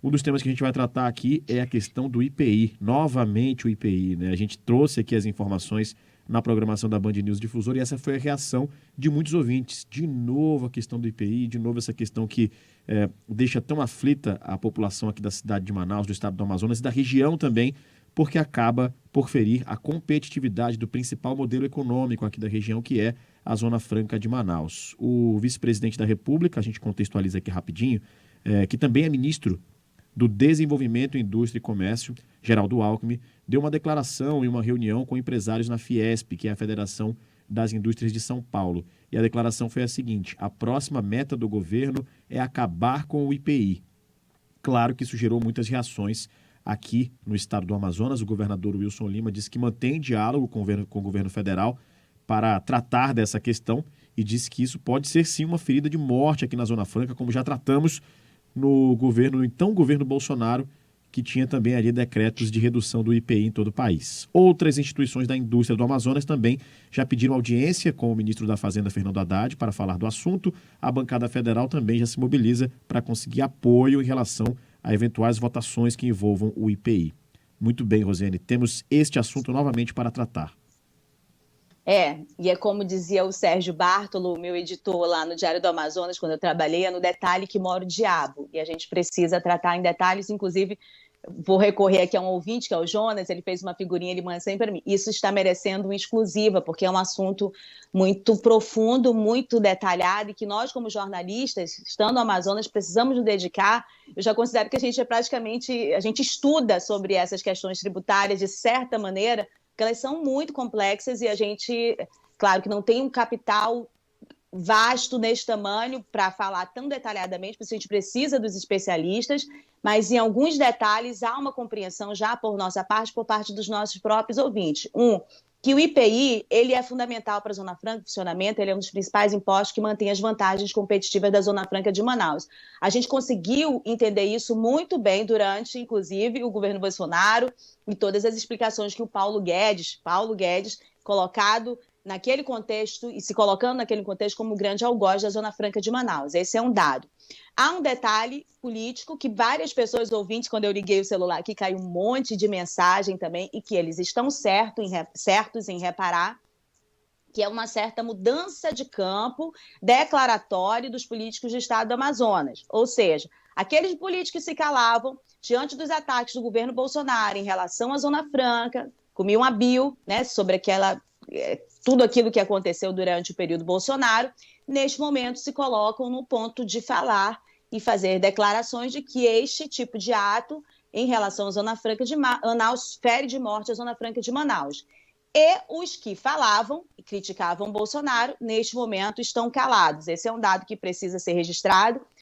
Um dos temas que a gente vai tratar aqui é a questão do IPI, novamente o IPI, né? A gente trouxe aqui as informações na programação da Band News Difusora e essa foi a reação de muitos ouvintes. De novo a questão do IPI, de novo essa questão que deixa tão aflita a população aqui da cidade de Manaus, do estado do Amazonas e da região também, porque acaba por ferir a competitividade do principal modelo econômico aqui da região, que é a Zona Franca de Manaus. O vice-presidente da República, a gente contextualiza aqui rapidinho, que também é ministro do Desenvolvimento, Indústria e Comércio, Geraldo Alckmin, deu uma declaração em uma reunião com empresários na Fiesp, que é a Federação das Indústrias de São Paulo. E a declaração foi a seguinte: a próxima meta do governo é acabar com o IPI. Claro que isso gerou muitas reações aqui no estado do Amazonas. O governador Wilson Lima disse que mantém diálogo com o governo federal para tratar dessa questão e disse que isso pode ser sim uma ferida de morte aqui na Zona Franca, como já tratamos no então governo Bolsonaro, que tinha também ali decretos de redução do IPI em todo o país. Outras instituições da indústria do Amazonas também já pediram audiência com o ministro da Fazenda, Fernando Haddad, para falar do assunto. A bancada federal também já se mobiliza para conseguir apoio em relação a eventuais votações que envolvam o IPI. Muito bem, Rosiane, temos este assunto novamente para tratar. E é como dizia o Sérgio Bartolo, meu editor lá no Diário do Amazonas, quando eu trabalhei, é no detalhe que mora o diabo. E a gente precisa tratar em detalhes, inclusive, vou recorrer aqui a um ouvinte, que é o Jonas, ele fez uma figurinha, ele manda sempre para mim. Isso está merecendo uma exclusiva, porque é um assunto muito profundo, muito detalhado, e que nós, como jornalistas, estando no Amazonas, precisamos nos dedicar. Eu já considero que a gente estuda sobre essas questões tributárias de certa maneira, porque elas são muito complexas e a gente, claro que não tem um capital vasto neste tamanho para falar tão detalhadamente, porque a gente precisa dos especialistas, mas em alguns detalhes há uma compreensão já por nossa parte, por parte dos nossos próprios ouvintes. Que o IPI ele é fundamental para a Zona Franca de funcionamento, ele é um dos principais impostos que mantém as vantagens competitivas da Zona Franca de Manaus. A gente conseguiu entender isso muito bem durante, inclusive, o governo Bolsonaro e todas as explicações que o Paulo Guedes, colocado naquele contexto e se colocando naquele contexto como o grande algoz da Zona Franca de Manaus. Esse é um dado. Há um detalhe político que várias pessoas ouvintes, quando eu liguei o celular aqui, caiu um monte de mensagem também, e que eles estão certos em reparar, que é uma certa mudança de campo declaratória dos políticos do estado do Amazonas. Ou seja, aqueles políticos que se calavam diante dos ataques do governo Bolsonaro em relação à Zona Franca, comiam a bio, né, sobre tudo aquilo que aconteceu durante o período Bolsonaro, neste momento se colocam no ponto de falar e fazer declarações de que este tipo de ato em relação à Zona Franca de Manaus fere de morte a Zona Franca de Manaus. E os que falavam e criticavam Bolsonaro, neste momento, estão calados. Esse é um dado que precisa ser registrado.